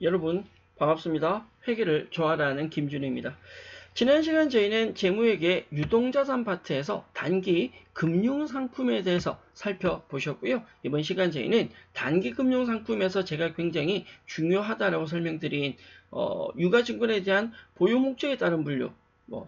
여러분 반갑습니다. 회계를 좋아하는 김준희입니다. 지난 시간 저희는 재무회계 유동자산 파트에서 단기 금융상품에 대해서 살펴보셨고요. 이번 시간 저희는 단기 금융상품에서 제가 굉장히 중요하다라고 설명드린 유가증권에 대한 보유 목적에 따른 분류,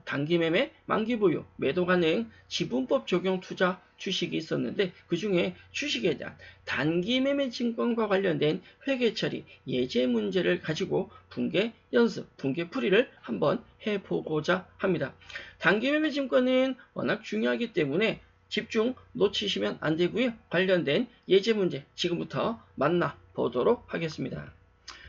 단기 매매, 만기 보유, 매도 가능, 지분법 적용 투자 주식이 있었는데 그 중에 주식에 대한 단기 매매 증권과 관련된 회계 처리 예제 문제를 가지고 분계 연습, 분계 풀이를 한번 해보고자 합니다. 단기 매매 증권은 워낙 중요하기 때문에 집중 놓치시면 안 되고요. 관련된 예제 문제 지금부터 만나보도록 하겠습니다.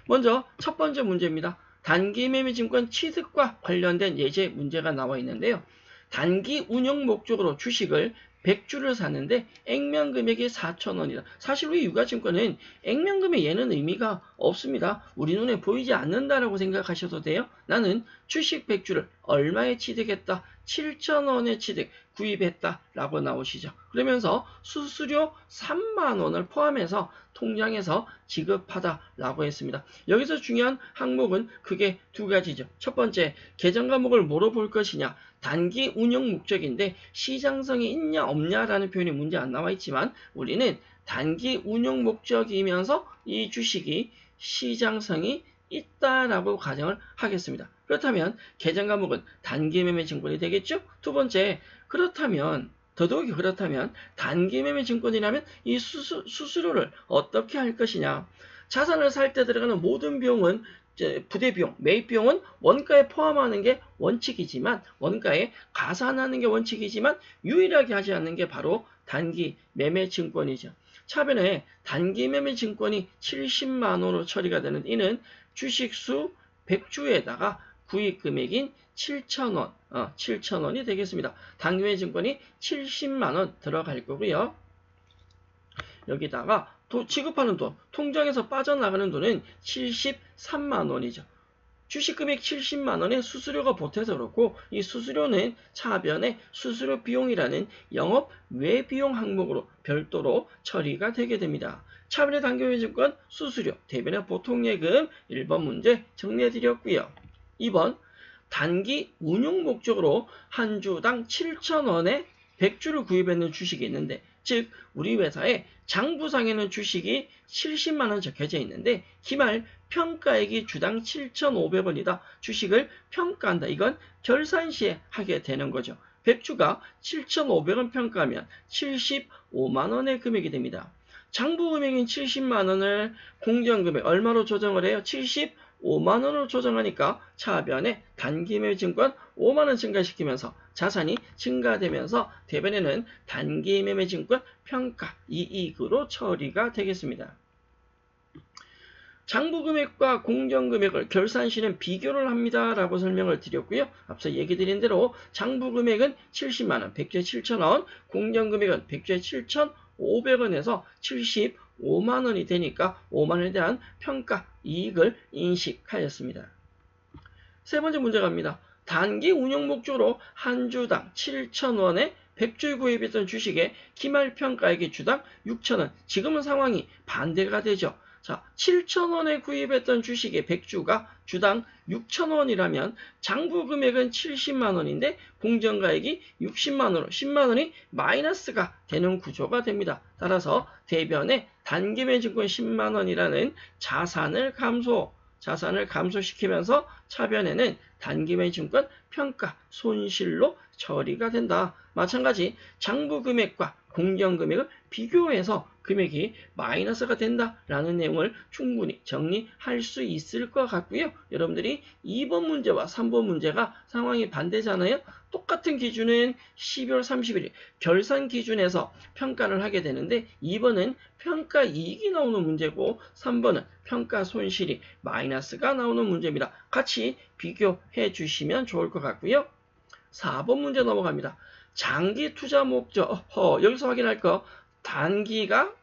먼저 첫 번째 문제입니다. 단기 매매 증권 취득과 관련된 예제 문제가 나와 있는데요. 단기 운영 목적으로 주식을 100주를 샀는데 액면 금액이 4,000원이다. 사실 우리 유가증권은 액면 금액 얘는 의미가 없습니다. 우리 눈에 보이지 않는다라고 생각하셔도 돼요. 나는 주식 100주를 얼마에 취득했다? 7,000원에 취득, 구입했다 라고 나오시죠. 그러면서 수수료 3만원을 포함해서 통장에서 지급하다 라고 했습니다. 여기서 중요한 항목은 크게 두 가지죠. 첫 번째, 계정 과목을 뭐로 볼 것이냐. 단기 운영 목적인데 시장성이 있냐 없냐라는 표현이 문제 안 나와 있지만 우리는 단기 운영 목적이면서 이 주식이 시장성이 있다라고 가정을 하겠습니다. 그렇다면 계정 과목은 단기 매매 증권이 되겠죠? 두 번째, 그렇다면 더더욱이 그렇다면 단기 매매 증권이라면 이 수수료를 어떻게 할 것이냐. 자산을 살 때 들어가는 모든 비용은 부대 비용, 매입 비용은 원가에 포함하는 게 원칙이지만 원가에 가산하는 게 원칙이지만 유일하게 하지 않는 게 바로 단기 매매 증권이죠. 차변에 단기 매매 증권이 70만 원으로 처리가 되는 이는 주식수 100주에다가 구입 금액인 7,000원, 7,000원이 되겠습니다. 단기 매매 증권이 70만 원 들어갈 거고요. 여기다가 지급하는 돈, 통장에서 빠져나가는 돈은 73만 원이죠. 주식금액 70만 원에 수수료가 보태서 그렇고 이 수수료는 차변에 수수료 비용이라는 영업 외비용 항목으로 별도로 처리가 되게 됩니다. 차변의 단기매매 증권 수수료, 대변의 보통예금 1번 문제 정리해드렸고요. 2번 단기 운용 목적으로 한 주당 7,000원에 100주를 구입했는 주식이 있는데 즉 우리 회사에 장부상에는 주식이 70만원 적혀져 있는데 기말 평가액이 주당 7,500원이다. 주식을 평가한다. 이건 결산 시에 하게 되는 거죠. 100주가 7,500원 평가하면 75만원의 금액이 됩니다. 장부 금액인 70만원을 공정금액 얼마로 조정을 해요? 75만원으로 조정하니까 차변에 단기매매 증권 5만원 증가시키면서 자산이 증가되면서 대변에는 단기매매 증권 평가 이익으로 처리가 되겠습니다. 장부금액과 공정금액을 결산시는 비교를 합니다 라고 설명을 드렸고요. 앞서 얘기 드린 대로 장부금액은 70만원, 100주에 7,000원, 공정금액은 100주에 7,500원에서 75만원이 되니까 5만원에 대한 평가 이익을 인식하였습니다. 세 번째 문제 갑니다. 단기 운용 목적으로 한 주당 7,000원에 100주 구입했던 주식의 기말평가액이 주당 6,000원. 지금은 상황이 반대가 되죠. 자, 7,000원에 구입했던 주식의 100주가 주당 6,000원이라면 장부 금액은 70만원인데 공정가액이 60만원으로 10만원이 마이너스가 되는 구조가 됩니다. 따라서 대변에 단기매매 증권 10만원이라는 자산을 감소시키면서 차변에는 단기매매 증권 평가 손실로 처리가 된다. 마찬가지 장부 금액과 공정 금액을 비교해서 금액이 마이너스가 된다라는 내용을 충분히 정리할 수 있을 것 같고요. 여러분들이 2번 문제와 3번 문제가 상황이 반대잖아요. 똑같은 기준은 12월 30일 결산 기준에서 평가를 하게 되는데 2번은 평가 이익이 나오는 문제고 3번은 평가 손실이 마이너스가 나오는 문제입니다. 같이 비교해 주시면 좋을 것 같고요. 4번 문제 넘어갑니다. 장기 투자 목적, 여기서 확인할 거 단기가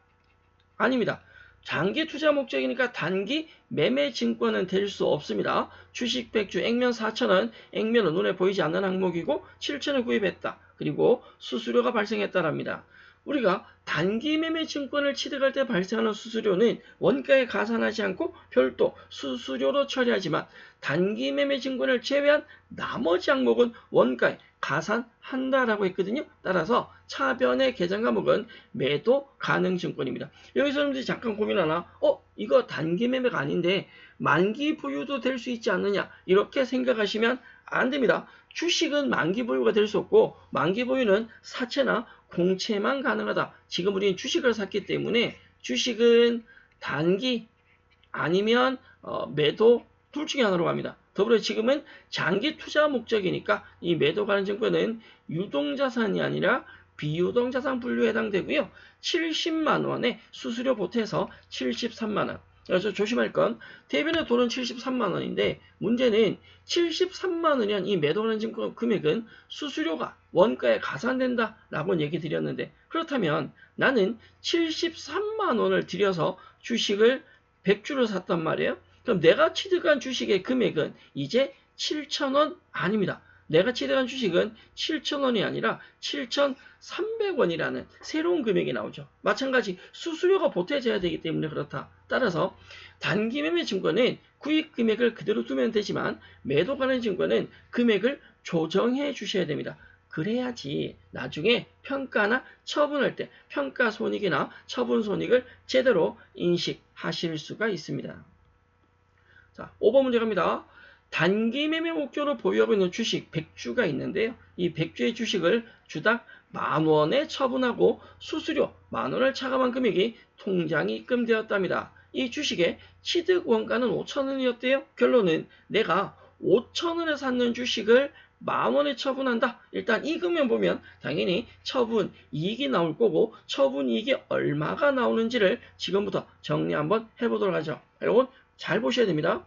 아닙니다. 장기 투자 목적이니까 단기 매매 증권은 될 수 없습니다. 주식 100주 액면 4,000원, 액면은 눈에 보이지 않는 항목이고 7,000원 구입했다. 그리고 수수료가 발생했다랍니다. 우리가 단기 매매 증권을 취득할 때 발생하는 수수료는 원가에 가산하지 않고 별도 수수료로 처리하지만 단기 매매 증권을 제외한 나머지 항목은 원가에 가산한다라고 했거든요. 따라서 차변의 계정 과목은 매도 가능 증권입니다. 여기서 여러분들이 잠깐 고민하나? 이거 단기 매매가 아닌데 만기 보유도 될 수 있지 않느냐? 이렇게 생각하시면 안 됩니다. 주식은 만기 보유가 될 수 없고 만기 보유는 사채나 공채만 가능하다. 지금 우리는 주식을 샀기 때문에 주식은 단기 아니면 매도 둘 중에 하나로 갑니다. 더불어 지금은 장기 투자 목적이니까 이 매도 가능 증권은 유동자산이 아니라 비유동자산 분류에 해당되고요. 70만 원에 수수료 보태서 73만 원. 그래서 조심할 건 대변의 돈은 73만 원인데 문제는 73만 원이란 이 매도하는 증권 금액은 수수료가 원가에 가산된다 라고 얘기 드렸는데 그렇다면 나는 73만 원을 들여서 주식을 100주를 샀단 말이에요. 그럼 내가 취득한 주식의 금액은 이제 7,000원 아닙니다. 내가 취득한 주식은 7,000원이 아니라 7,300원이라는 새로운 금액이 나오죠. 마찬가지 수수료가 보태져야 되기 때문에 그렇다. 따라서 단기 매매 증권은 구입 금액을 그대로 두면 되지만 매도 가능 증권은 금액을 조정해 주셔야 됩니다. 그래야지 나중에 평가나 처분할 때 평가 손익이나 처분 손익을 제대로 인식하실 수가 있습니다. 자, 5번 문제 갑니다. 단기 매매 목적으로 보유하고 있는 주식 100주가 있는데요. 이 100주의 주식을 주당 만원에 처분하고 수수료 만원을 차감한 금액이 통장에 입금되었답니다. 이 주식의 취득 원가는 5,000원이었대요. 결론은 내가 5,000원에 샀는 주식을 만원에 처분한다. 일단 이 금액 보면 당연히 처분 이익이 나올 거고 처분 이익이 얼마가 나오는지를 지금부터 정리 한번 해보도록 하죠. 여러분 잘 보셔야 됩니다.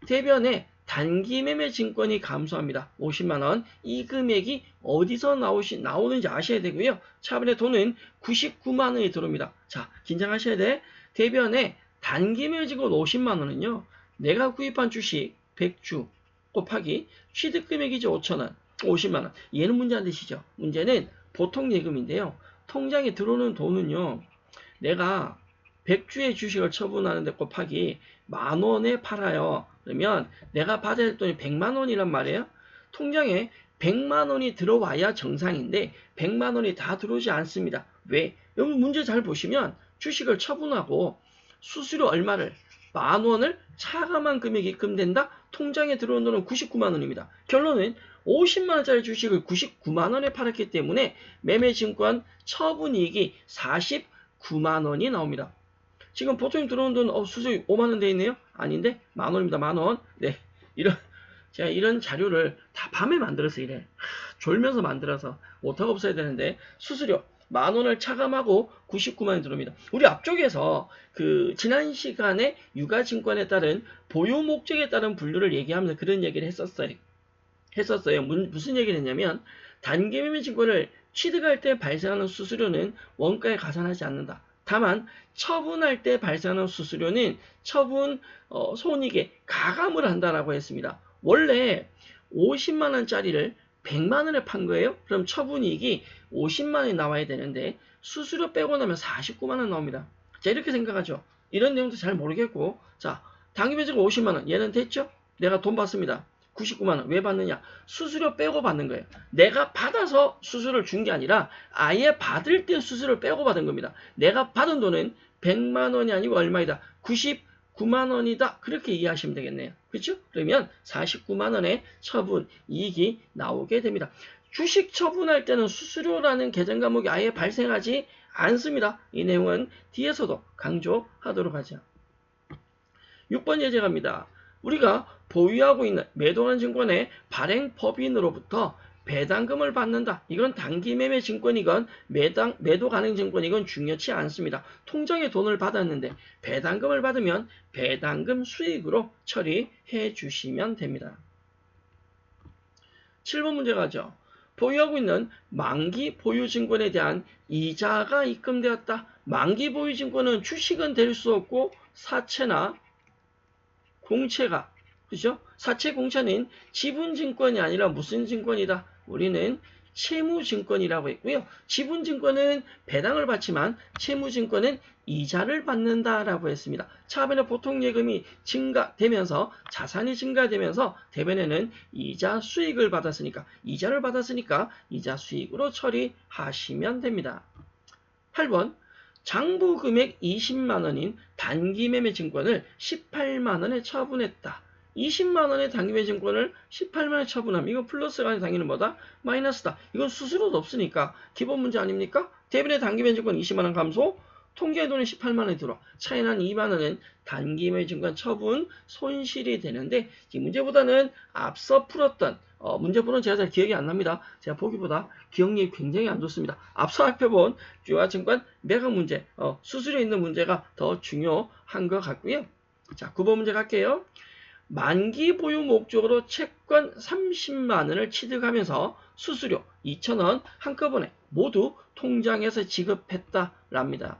대변에 단기 매매 증권이 감소합니다. 50만원. 이 금액이 어디서 나오는지 아셔야 되고요. 차변의 돈은 99만원이 들어옵니다. 자, 긴장하셔야 돼. 대변에 단기 매매 증권 50만원은요. 내가 구입한 주식 100주 곱하기 취득 금액이죠. 5,000원. 50만원. 얘는 문제 안 되시죠? 문제는 보통 예금인데요. 통장에 들어오는 돈은요. 내가 100주의 주식을 처분하는데 곱하기 만원에 팔아요. 그러면 내가 받아야 할 돈이 100만원이란 말이에요. 통장에 100만원이 들어와야 정상인데 100만원이 다 들어오지 않습니다. 왜? 여러분 문제 잘 보시면 주식을 처분하고 수수료 얼마를 만원을 차감한 금액이 입금된다. 통장에 들어온 돈은 99만원입니다. 결론은 50만원짜리 주식을 99만원에 팔았기 때문에 매매증권 처분이익이 49만원이 나옵니다. 지금 보통 들어온 돈 수수료 5만원 돼 있네요? 아닌데 만원입니다. 만원. 네, 제가 이런 자료를 다 밤에 만들어서 이래. 졸면서 만들어서 오타가 없어야 되는데 수수료 만원을 차감하고 99만원이 들어옵니다. 우리 앞쪽에서 지난 시간에 유가증권에 따른 보유 목적에 따른 분류를 얘기하면서 그런 얘기를 했었어요. 무슨 얘기를 했냐면 단기 매매 증권을 취득할 때 발생하는 수수료는 원가에 가산하지 않는다. 다만 처분할 때 발생하는 수수료는 처분 손익에 가감을 한다라고 했습니다. 원래 50만원짜리를 100만원에 판 거예요. 그럼 처분이익이 50만원이 나와야 되는데 수수료 빼고 나면 49만원 나옵니다. 자, 이렇게 생각하죠. 이런 내용도 잘 모르겠고, 자, 단기 매매증 50만원 얘는 됐죠? 내가 돈 받습니다. 99만원. 왜 받느냐? 수수료 빼고 받는 거예요. 내가 받아서 수수료를 준 게 아니라 아예 받을 때 수수료를 빼고 받은 겁니다. 내가 받은 돈은 100만원이 아니고 얼마이다? 99만원이다. 그렇게 이해하시면 되겠네요. 그렇죠? 그러면 49만원의 처분 이익이 나오게 됩니다. 주식 처분할 때는 수수료라는 계정 과목이 아예 발생하지 않습니다. 이 내용은 뒤에서도 강조하도록 하죠. 6번 예제 갑니다. 우리가 보유하고 있는 매도한 증권의 발행법인으로부터 배당금을 받는다. 이건 단기 매매 증권이건 매도 가능 증권이건 중요치 않습니다. 통장에 돈을 받았는데 배당금을 받으면 배당금 수익으로 처리해 주시면 됩니다. 7번 문제 가죠. 보유하고 있는 만기 보유 증권에 대한 이자가 입금되었다. 만기 보유 증권은 주식은 될 수 없고 사채나 공채가, 그죠? 사채 공채는 지분 증권이 아니라 무슨 증권이다? 우리는 채무증권이라고 했고요. 지분증권은 배당을 받지만 채무증권은 이자를 받는다라고 했습니다. 차변에 보통예금이 증가되면서 자산이 증가되면서 대변에는 이자 수익을 받았으니까 이자 수익으로 처리하시면 됩니다. 8번 장부 금액 20만 원인 단기매매 증권을 18만 원에 처분했다. 20만 원의 단기매매 증권을 18만 원에 처분하면 이건 플러스가 아니라 당연히 뭐다? 마이너스다. 이건 수수료도 없으니까 기본 문제 아닙니까? 대변의 단기매매 증권 20만 원 감소, 통계의 돈이 18만 원이 들어와. 차이 난 2만 원은 단기매매 증권 처분 손실이 되는데 이 문제보다는 앞서 풀었던 문제풀은 제가 잘 기억이 안 납니다. 제가 보기보다 기억력이 굉장히 안 좋습니다. 앞서 살펴본 유아증권 매각 문제, 수수료 있는 문제가 더 중요한 것 같고요. 자, 9번 문제 갈게요. 만기 보유 목적으로 채권 30만 원을 취득하면서 수수료 2,000원 한꺼번에 모두 통장에서 지급했다랍니다.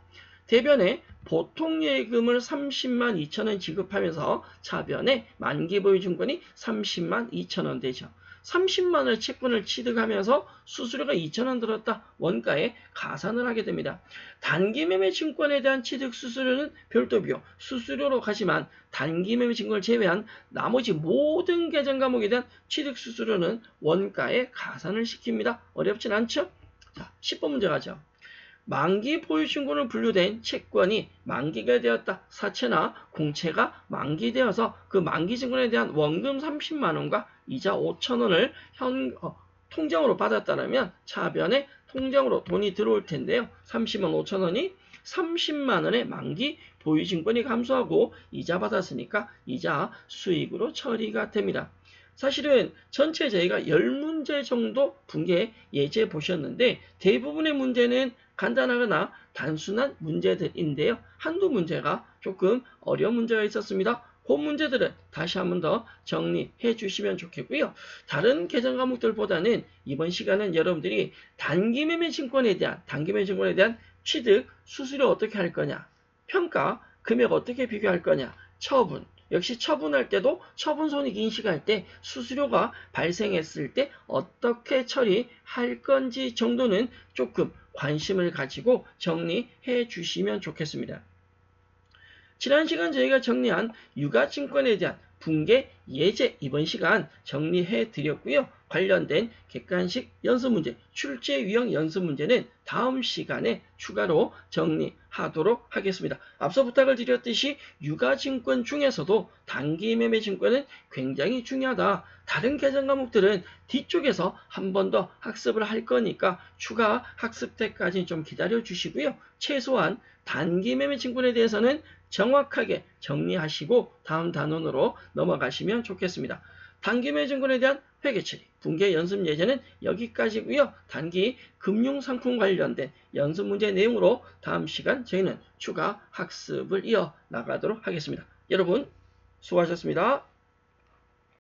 대변에 보통예금을 30만 2천원 지급하면서 차변에 만기보유증권이 30만 2천원 되죠. 30만원의 채권을 취득하면서 수수료가 2천원 들었다. 원가에 가산을 하게 됩니다. 단기매매 증권에 대한 취득 수수료는 별도 비용, 수수료로 가지만 단기매매 증권을 제외한 나머지 모든 계정 과목에 대한 취득 수수료는 원가에 가산을 시킵니다. 어렵진 않죠? 자, 10번 문제 가죠. 만기 보유증권으로 분류된 채권이 만기가 되었다. 사채나 공채가 만기되어서 그 만기증권에 대한 원금 30만원과 이자 5천원을 통장으로 받았다면 차변에 통장으로 돈이 들어올 텐데요. 30만 5천원이 30만원의 만기 보유증권이 감소하고 이자 받았으니까 이자 수익으로 처리가 됩니다. 사실은 전체 저희가 10문제 정도 분계 예제 보셨는데 대부분의 문제는 간단하거나 단순한 문제들인데요. 한두 문제가 조금 어려운 문제가 있었습니다. 그 문제들은 다시 한 번 더 정리해 주시면 좋겠고요. 다른 계정 과목들보다는 이번 시간은 여러분들이 단기매매 증권에 대한 취득, 수수료 어떻게 할 거냐, 평가, 금액 어떻게 비교할 거냐, 처분, 역시 처분할 때도 처분손익 인식할 때 수수료가 발생했을 때 어떻게 처리할 건지 정도는 조금 관심을 가지고 정리해 주시면 좋겠습니다. 지난 시간 저희가 정리한 유가증권에 대한 분계 예제 이번 시간 정리해 드렸고요. 관련된 객관식 연습문제, 출제 유형 연습문제는 다음 시간에 추가로 정리하도록 하겠습니다. 앞서 부탁을 드렸듯이 유가증권 중에서도 단기매매 증권은 굉장히 중요하다. 다른 계정 과목들은 뒤쪽에서 한 번 더 학습을 할 거니까 추가 학습 때까지 좀 기다려 주시고요. 최소한 단기매매 증권에 대해서는 정확하게 정리하시고 다음 단원으로 넘어가시면 좋겠습니다. 단기매매 증권에 대한 회계처리, 분계 연습 예제는 여기까지고요. 단기 금융상품 관련된 연습 문제 내용으로 다음 시간 저희는 추가 학습을 이어나가도록 하겠습니다. 여러분 수고하셨습니다.